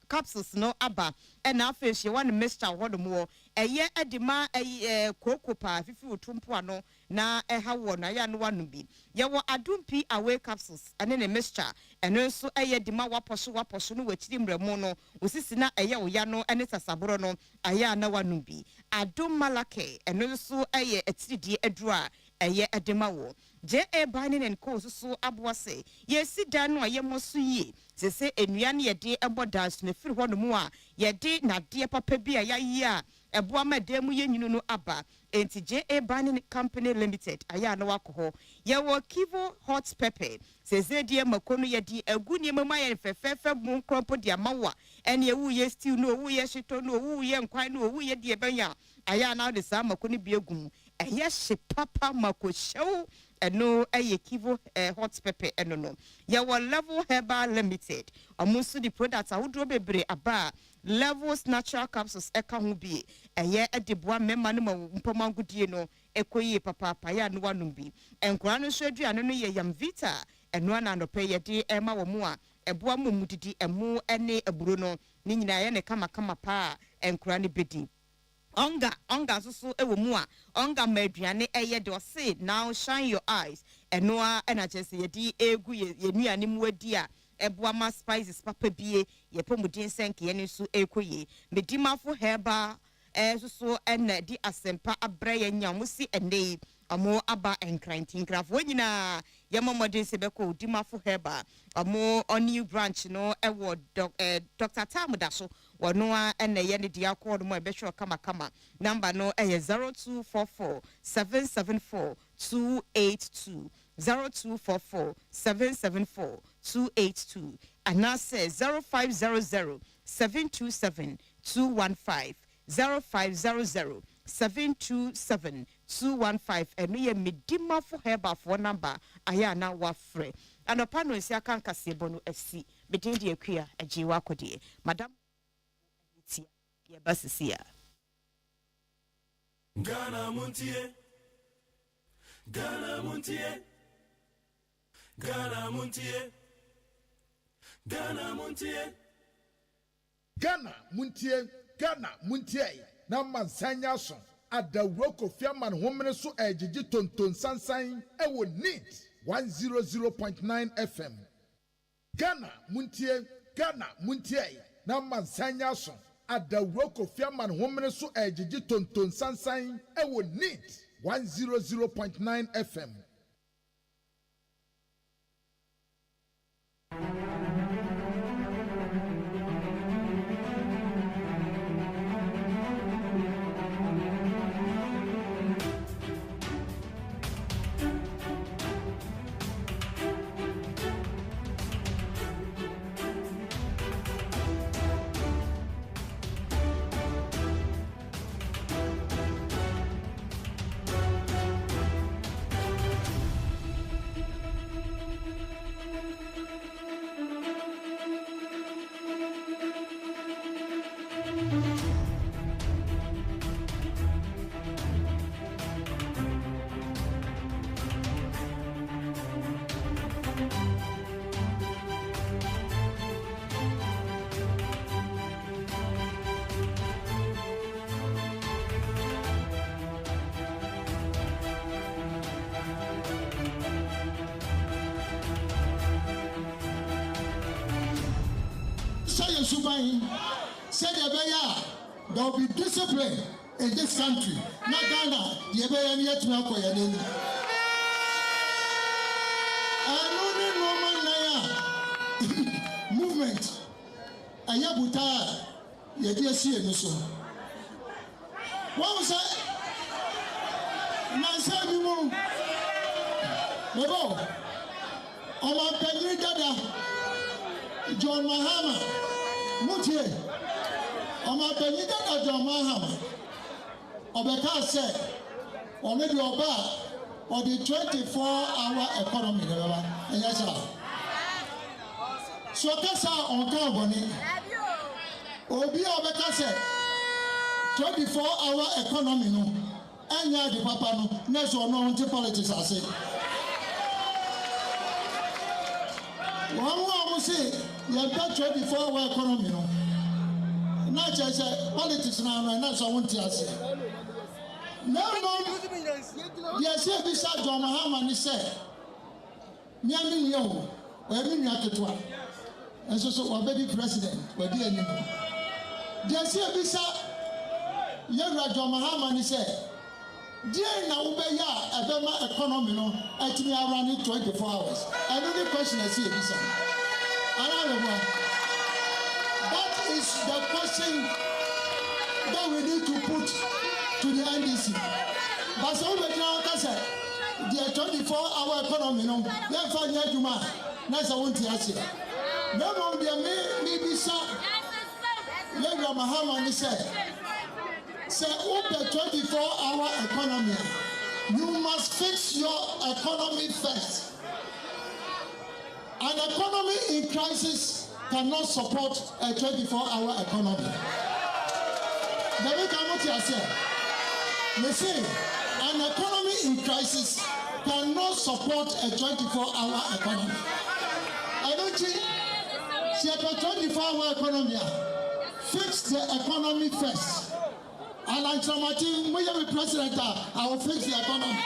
capsules no aba ena afehye one mixture hodomo eye edima koko pa fifi otumpo ano na eha wo na ya no wanu bi ye wo adumpi away capsules ene ne mixture eno so eye dima waposo no wachiri mremu no osisi na eye wo ya no ene sasaboro no aya na wanu bi adum malake eno so eye etiridi edura eye edema wo J.A. Banning and Co. so abuase ye si dan no ye mosu yi se enua ne ye de ebo dance ne firi ho no mu a ye de na de papa bi a ya yi a ebo amadam ye nyinu no aba enti J.A. Banning Company Limited aya na wakoho ye wo Kivo hot pepper se de makono ye di agu ne mama ye fefefe mu krompo de amawa ene ye wu ye stew no wu ye shito no wu ye nkwan no wu ye de benya aya na de sa makono bi agum eye hye papa makoshew eno eye Kivo hot pepper eno no ye wo Level Herbal Limited amusu di products awodro bebre aba Levels natural capsules eka ho bi eye edeboa mema no mpomangudie no ekoyi papa ya no wanum bi enkora no so aduane no ye Yam Vita eno na no pe ye de ema wo mu a eboa momudidi emu ene eburo no ni nyina ye ne kama pa enkora ne bedi Onga so ewo mu a onga maduane eye de say now shine your eyes enoa ena chese ye di egu ye nuane mu adi a eboa ma spices papa bie ye pomudin senke ye ne so ekoye medimafo herba so ena di asempa abra ye nyamusi ene amo aba enkrantin grafo nyina ye momodin se beko dimafo herba amo oni branch no ewo Dr. Tamudaso Wanua ene ye ne dia call mo ebehwe kama number no 0244 774 282 0244 774 282 anase 0500 727 215 0500 727 215 eno ye medima for herba for number aya na wafre anopa no nsia kan kasebo no asi bedin de akua ajiwa kodie madam ye basisia Ghana Montie Ghana Montie Ghana Montie Ghana Montie Ghana Montie Ghana Montie na mansanya so adawro Kofi Aman homene so ejiji tonton sansan ewo neat 100.9 FM. Ghana Muntie na mansanya so adawro Kofiaman homene so ejiji tonton sansan ewo neat 100.9 FM. Said there will be discipline in this country. Not Ghana, the Ebay yet to know for your name. Movement. Ayabuta, your dear CMSO. What was that? Nansabi, Nebo, Oma Pedri Dada, John Mahama. MONTIE, Oma Benita John Mahama, Obeka said, or maybe Oba, or the 24-hour economy, yes, sir. So that's on Carboni. Obi Obeka said, 24-hour economy, no, and ya the papa, no, next or no, politics, I say. One more will say, you have got 24-hour economy, no. Not just politics now, and that's what I want to say. No, yes, here beside John Mahama, he said, Miami, yo, where we are to one. And so, our baby president, where the enemy. Yes, here beside John Mahama, he said, dear now, Ubeya, a better economy, no, at me around 24 hours. And the question is here, beside. Another one. That is the question that we need to put to the NDC. But so we now say the 24-hour economy, no, let's find out tomorrow. That's I want to ask you. No, no, there may be some. Let Mahama say, open 24-hour economy. You must fix your economy first. An economy in crisis cannot support a 24-hour economy. An economy in crisis cannot support a 24-hour economy. I don't think a 24-hour economy. Fix the economy first. And I'm saying, when you're president, I will fix the economy.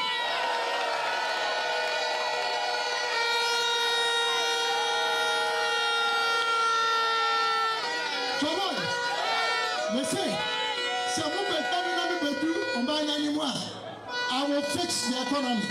They say, I will fix the economy.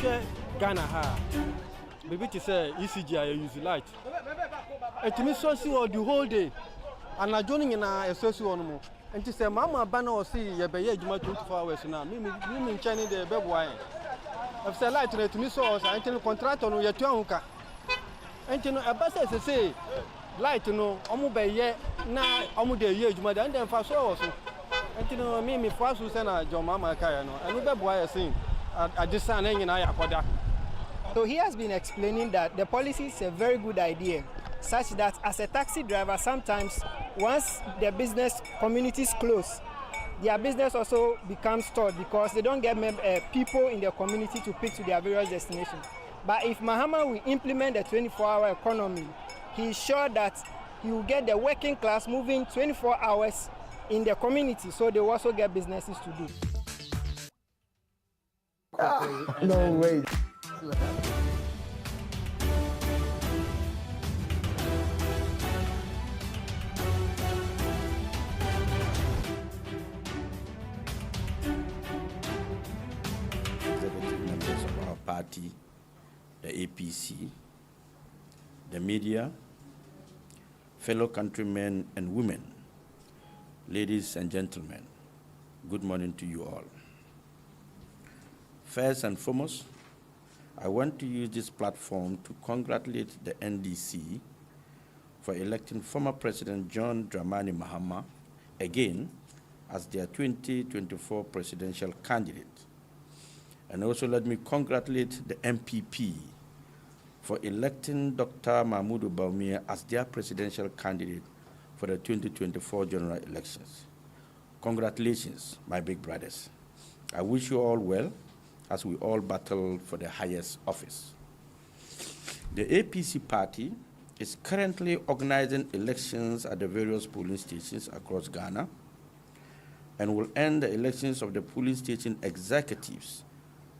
wohwɛ Ghana ha baby to say ECG I use light etimi so si all the whole day anajo no nyina esosi won mo enti say mama ba na o si ye be ye adwuma 24 hours na me nchane de be boa en if say light na etimi so o say enti contractor no ye tu anka enti no eba say light no omo be ye na omo de ye adwuma de ndem fa so o so enti no me fa so say na jo mama kai no enu be boa ye sin adisa na nyina ya koda. So he has been explaining that the policy is a very good idea, such that as a taxi driver, sometimes once the business communities close, their business also becomes stalled because they don't get people in the community to pick to their various destinations. But if Mahama will implement the 24-hour economy, he is sure that he will get the working class moving 24 hours in the community, so they will also get businesses to do. No way. Executive members of our party, the APC, the media, fellow countrymen and women, ladies and gentlemen, good morning to you all. First and foremost, I want to use this platform to congratulate the NDC for electing former President John Dramani Mahama again as their 2024 presidential candidate. And also let me congratulate the MPP for electing Dr. Mahmoud Bawumia as their presidential candidate for the 2024 general elections. Congratulations, my big brothers. I wish you all well as we all battle for the highest office. The APC party is currently organizing elections at the various polling stations across Ghana and will end the elections of the polling station executives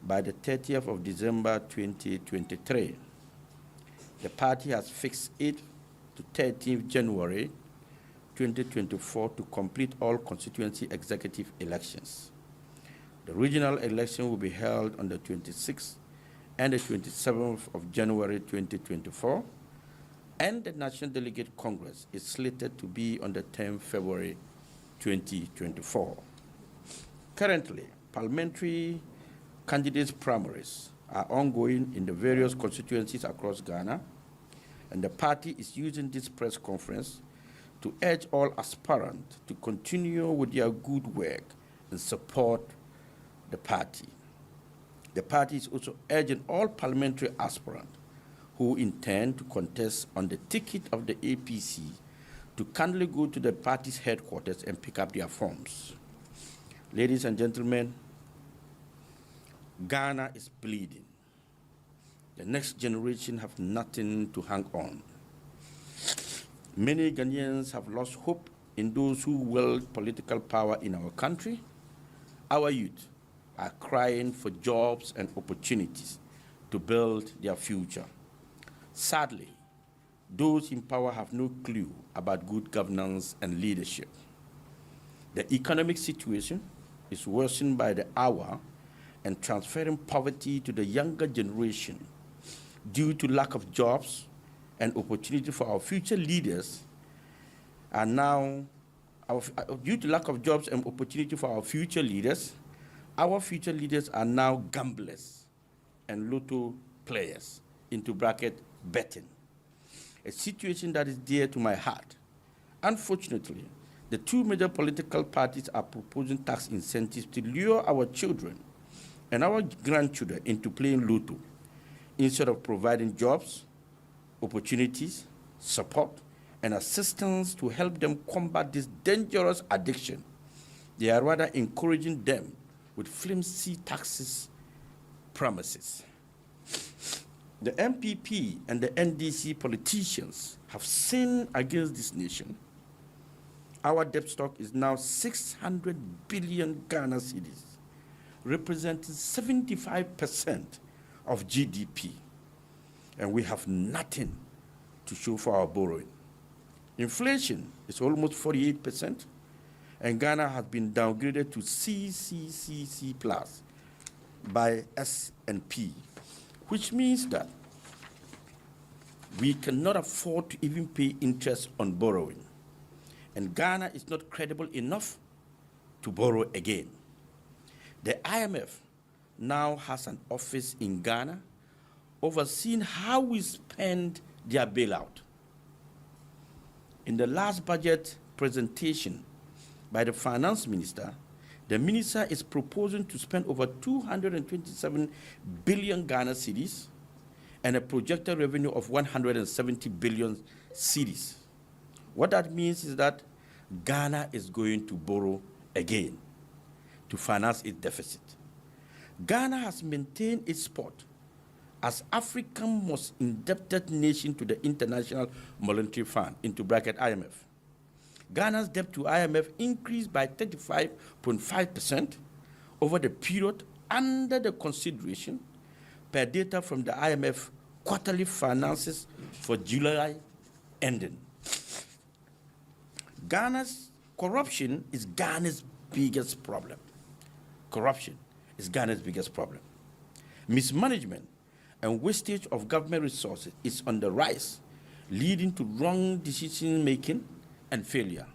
by the 30th of December 2023. The party has fixed 8th to 13th January 2024 to complete all constituency executive elections. The regional election will be held on the 26th and the 27th of January 2024, and the National Delegate Congress is slated to be on the 10th February 2024. Currently, parliamentary candidates' primaries are ongoing in the various constituencies across Ghana, and the party is using this press conference to urge all aspirants to continue with their good work and support the party. The party is also urging all parliamentary aspirants who intend to contest on the ticket of the APC to kindly go to the party's headquarters and pick up their forms. Ladies and gentlemen, Ghana is bleeding. The next generation have nothing to hang on. Many Ghanaians have lost hope in those who wield political power in our country. Our youth are crying for jobs and opportunities to build their future. Sadly, those in power have no clue about good governance and leadership. The economic situation is worsened by the hour and transferring poverty to the younger generation due to lack of jobs and opportunity for our future leaders are now, due to lack of jobs and opportunity for our future leaders are now gamblers and lotto players, into bracket betting, a situation that is dear to my heart. Unfortunately, the two major political parties are proposing tax incentives to lure our children and our grandchildren into playing lotto instead of providing jobs, opportunities, support, and assistance to help them combat this dangerous addiction. They are rather encouraging them with flimsy taxes promises. The MPP and the NDC politicians have sinned against this nation. Our debt stock is now 600 billion Ghana cedis, representing 75% of GDP, and we have nothing to show for our borrowing. Inflation is almost 48%, and Ghana has been downgraded to CCCC+ by S&P which means that we cannot afford to even pay interest on borrowing. And Ghana is not credible enough to borrow again. The IMF now has an office in Ghana overseeing how we spend their bailout. In the last budget presentation by the finance minister, the minister is proposing to spend over 227 billion Ghana cedis and a projected revenue of 170 billion cedis. What that means is that Ghana is going to borrow again to finance its deficit. Ghana has maintained its spot as Africa's most indebted nation to the International Monetary Fund, into bracket IMF. Ghana's debt to IMF increased by 35.5% over the period under the consideration per data from the IMF quarterly finances for July ending. Ghana's corruption is Ghana's biggest problem. Corruption is Ghana's biggest problem. Mismanagement and wastage of government resources is on the rise, leading to wrong decision-making and failure.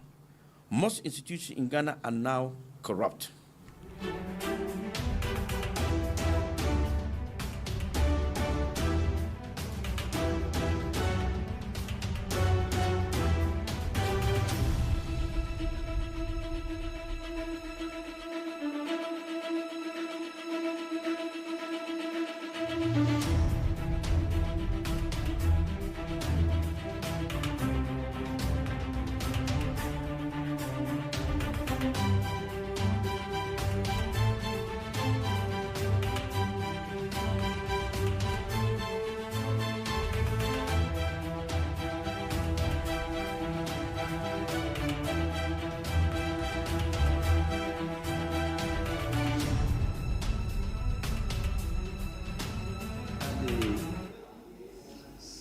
Most institutions in Ghana are now corrupt.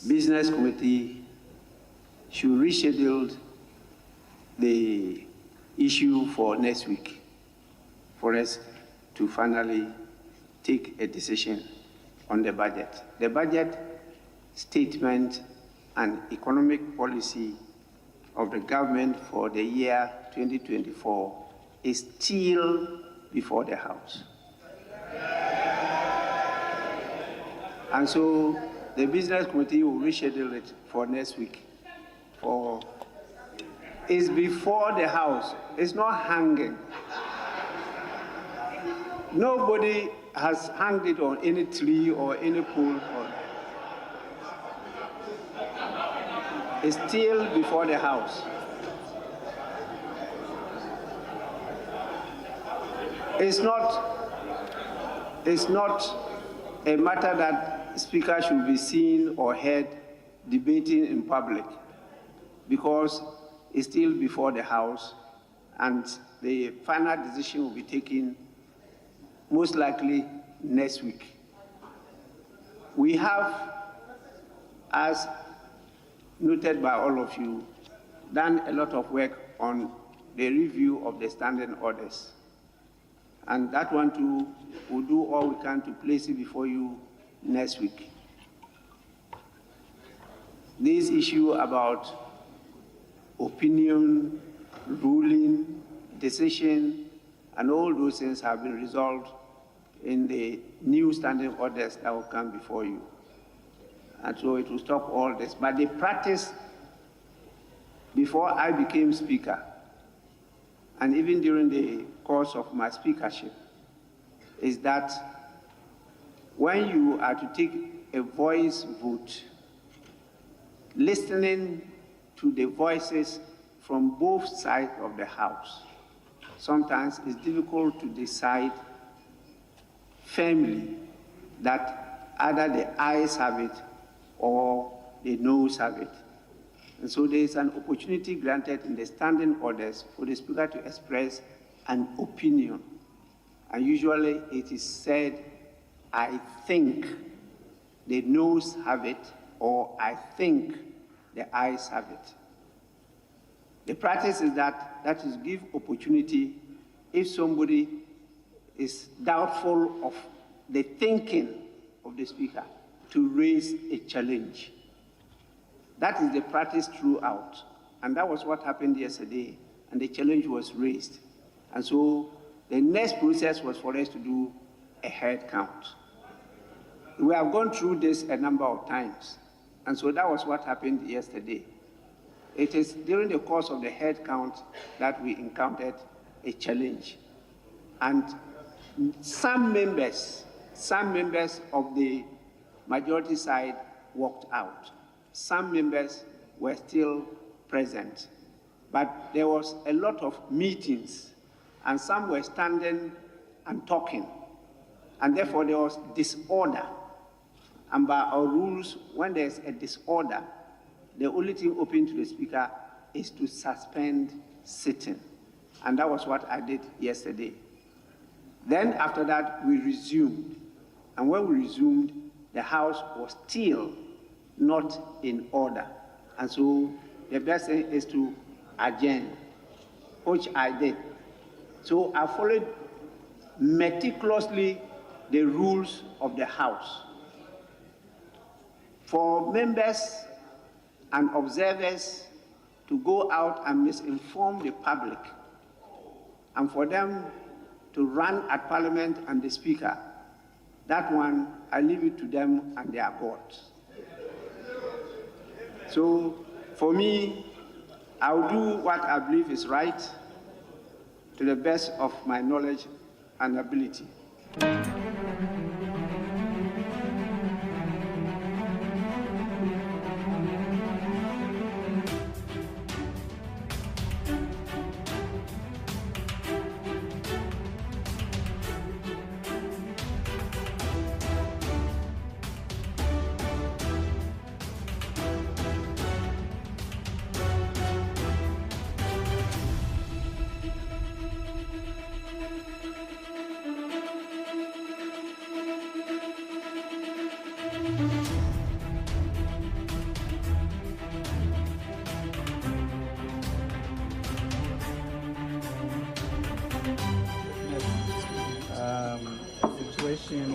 Business Committee should reschedule the issue for next week for us to finally take a decision on the budget. The budget statement and economic policy of the government for the year 2024 is still before the House. And so the Business Committee will reschedule it for next week. It's before the House. It's not hanging. Nobody has hung it on any tree or any pole. It's still before the House. It's not a matter that Speaker should be seen or heard debating in public, because it's still before the House, and the final decision will be taken most likely next week. We have, as noted by all of you, done a lot of work on the review of the standing orders. And that one too, we'll do all we can to place it before you next week. This issue about opinion, ruling, decision, and all those things have been resolved in the new standing orders that will come before you. And so it will stop all this. But the practice, before I became Speaker, and even during the course of my speakership, is that when you are to take a voice vote, listening to the voices from both sides of the House, sometimes it's difficult to decide firmly that either the ayes have it or the noes have it. And so there is an opportunity granted in the standing orders for the Speaker to express an opinion. And usually it is said, I think the noes have it, or I think the ayes have it. The practice is that is give opportunity if somebody is doubtful of the thinking of the Speaker, to raise a challenge. That is the practice throughout. And that was what happened yesterday. And the challenge was raised. And so the next process was for us to do a head count. We have gone through this a number of times. And so that was what happened yesterday. It is during the course of the head count that we encountered a challenge. And some members of the majority side walked out. Some members were still present. But there was a lot of meetings, and some were standing and talking. And therefore, there was disorder. And by our rules, when there's a disorder, the only thing open to the speaker is to suspend sitting. And that was what I did yesterday. Then after that, we resumed. And when we resumed, the House was still not in order. And so the best thing is to adjourn, which I did. So I followed meticulously the rules of the House. For members and observers to go out and misinform the public, and for them to run at Parliament and the Speaker, that one, I leave it to them and their gods. So for me, I'll do what I believe is right to the best of my knowledge and ability.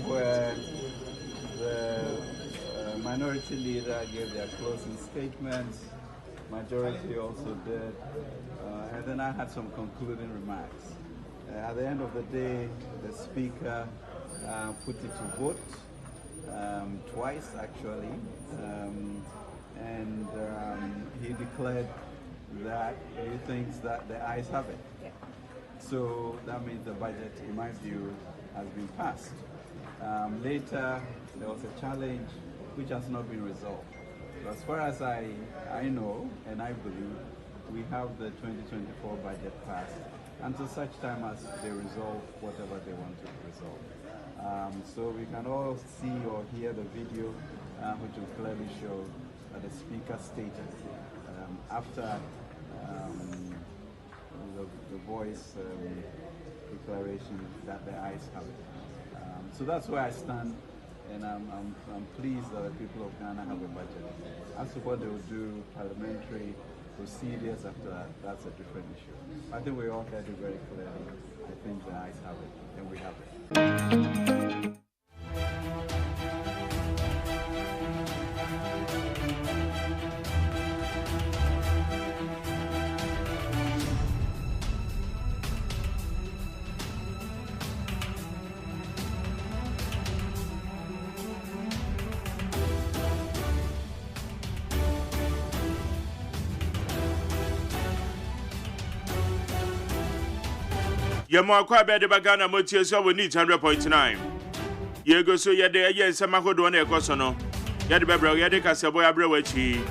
Where the minority leader gave their closing statements, majority also did, and then I had some concluding remarks. At the end of the day, the Speaker put it to vote twice actually, and he declared that he thinks that the ayes have it. So that means the budget, in my view, has been passed. Later, there was a challenge which has not been resolved. But as far as I know, and I believe, we have the 2024 budget passed until such time as they resolve whatever they want to resolve. So we can all see or hear the video, which will clearly show that the Speaker stated after the voice declaration that the ayes have it. So that's where I stand, and I'm pleased that the people of Ghana have a budget. As to what they will do, parliamentary procedures after that, that's a different issue. I think we all heard it very clearly. I think the ayes have it, and we have it. Yamo akwa be de bagana motie so we need 100.9. Ye go so ye de ye nsema hodo na ekoso no. Ye de bebra ye de kasebo ya bre wachi.